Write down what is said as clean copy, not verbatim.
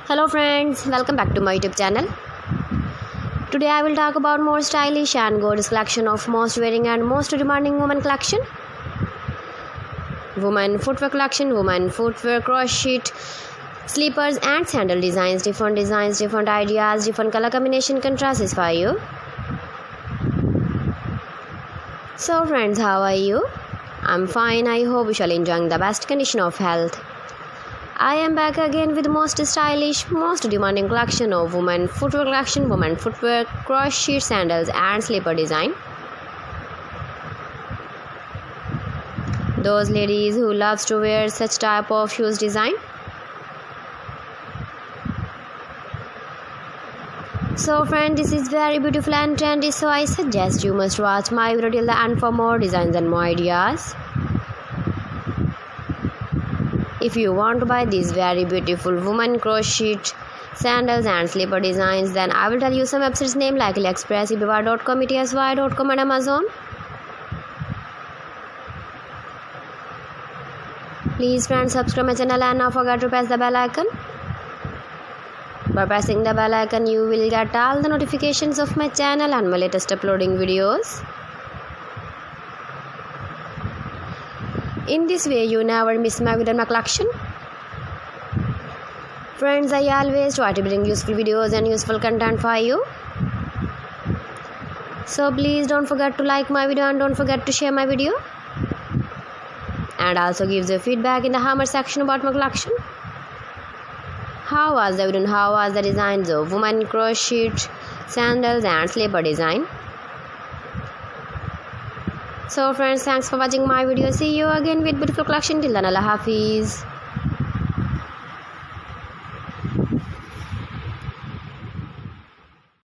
Hello friends, welcome back to my YouTube channel. Today I will talk about more stylish and gorgeous collection of most wearing and most demanding women collection. Women footwear collection, women footwear crochet, slippers and sandal designs, different ideas, different color combination contrasts for you. So friends, how are you? I'm fine. I hope you shall enjoying the best condition of health. I am back again with most stylish, most demanding collection of women footwear, crochet, sandals and slipper design. Those ladies who loves to wear such type of shoes design. So friend, this is very beautiful and trendy, so I suggest you must watch my video till the end for more designs and more ideas. If you want to buy these very beautiful women crochet sandals and slipper designs, then I will tell you some websites name like AliExpress, eBay.com, ETSY.com and Amazon. Please friends, subscribe my channel and not forget to press the bell icon. By pressing the bell icon, you will get all the notifications of my channel and my latest uploading videos. In this way, you never miss my video and my collection. Friends, I always try to bring useful videos and useful content for you. So please don't forget to like my video and don't forget to share my video. And also give your feedback in the comment section about my collection. How was the video and how was the designs of women crochet sandals and slipper design? So friends, thanks for watching my video. See you again with beautiful collection. Till then, Allah Hafiz.